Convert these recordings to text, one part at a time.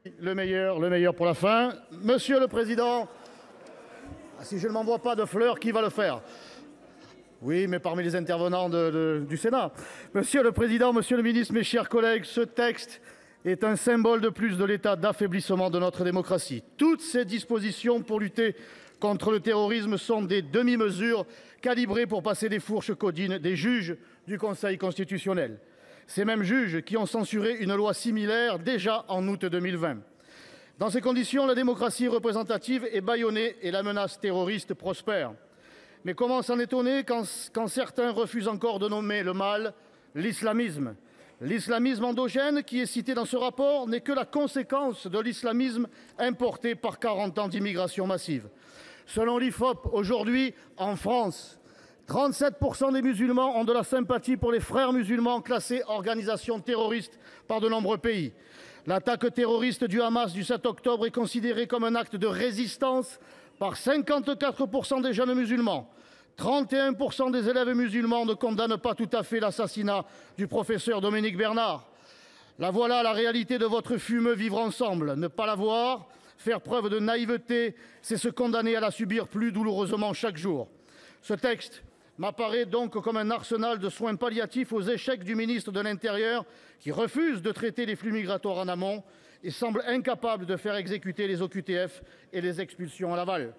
Le meilleur pour la fin. Monsieur le Président, si je ne m'envoie pas de fleurs, qui va le faire? Oui, mais parmi les intervenants du Sénat. Monsieur le Président, Monsieur le Ministre, mes chers collègues, ce texte est un symbole de plus de l'état d'affaiblissement de notre démocratie. Toutes ces dispositions pour lutter contre le terrorisme sont des demi-mesures calibrées pour passer les fourches caudines des juges du Conseil constitutionnel. Ces mêmes juges qui ont censuré une loi similaire déjà en août 2020. Dans ces conditions, la démocratie représentative est bâillonnée et la menace terroriste prospère. Mais comment s'en étonner quand certains refusent encore de nommer le mal l'islamisme? L'islamisme endogène qui est cité dans ce rapport n'est que la conséquence de l'islamisme importé par 40 ans d'immigration massive. Selon l'IFOP, aujourd'hui, en France, 37% des musulmans ont de la sympathie pour les frères musulmans classés organisations terroristes par de nombreux pays. L'attaque terroriste du Hamas du 7 octobre est considérée comme un acte de résistance par 54% des jeunes musulmans. 31% des élèves musulmans ne condamnent pas tout à fait l'assassinat du professeur Dominique Bernard. La voilà la réalité de votre fumeux vivre ensemble. Ne pas la voir, faire preuve de naïveté, c'est se condamner à la subir plus douloureusement chaque jour. Ce texte m'apparaît donc comme un arsenal de soins palliatifs aux échecs du ministre de l'Intérieur qui refuse de traiter les flux migratoires en amont et semble incapable de faire exécuter les OQTF et les expulsions à l'aval.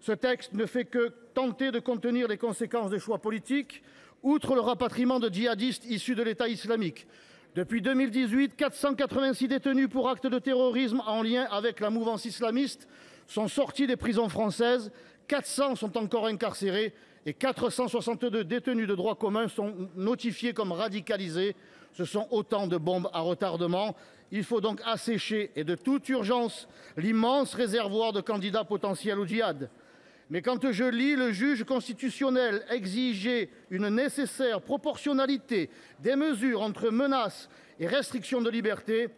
Ce texte ne fait que tenter de contenir les conséquences des choix politiques, outre le rapatriement de djihadistes issus de l'État islamique. Depuis 2018, 486 détenus pour actes de terrorisme en lien avec la mouvance islamiste sont sortis des prisons françaises, 400 sont encore incarcérés et 462 détenus de droit commun sont notifiés comme radicalisés. Ce sont autant de bombes à retardement. Il faut donc assécher, et de toute urgence, l'immense réservoir de candidats potentiels au djihad. Mais quand je lis le juge constitutionnel exiger une nécessaire proportionnalité des mesures entre menaces et restrictions de liberté,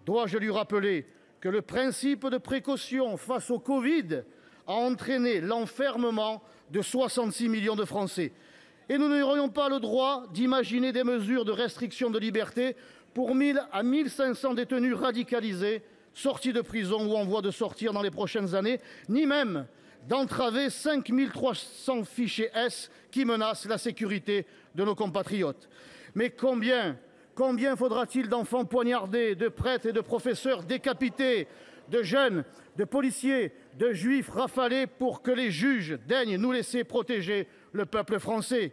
dois-je lui rappeler que le principe de précaution face au Covid a entraîné l'enfermement de 66 millions de Français. Et nous n'aurions pas le droit d'imaginer des mesures de restriction de liberté pour 1000 à 1500 détenus radicalisés, sortis de prison ou en voie de sortir dans les prochaines années, ni même d'entraver 5300 fichés S qui menacent la sécurité de nos compatriotes. Mais combien faudra-t-il d'enfants poignardés, de prêtres et de professeurs décapités, de jeunes, de policiers, de juifs rafalés pour que les juges daignent nous laisser protéger le peuple français?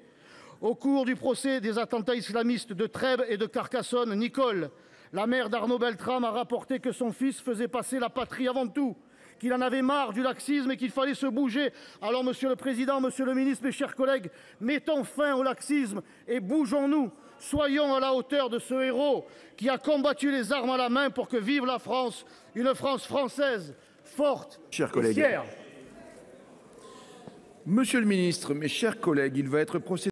Au cours du procès des attentats islamistes de Trèbes et de Carcassonne, Nicole, la mère d'Arnaud Beltrame, a rapporté que son fils faisait passer la patrie avant tout, qu'il en avait marre du laxisme et qu'il fallait se bouger. Alors, Monsieur le Président, Monsieur le Ministre, mes chers collègues, mettons fin au laxisme et bougeons-nous. Soyons à la hauteur de ce héros qui a combattu les armes à la main pour que vive la France, une France française, forte et fière. Monsieur le Ministre, mes chers collègues, il va être procédé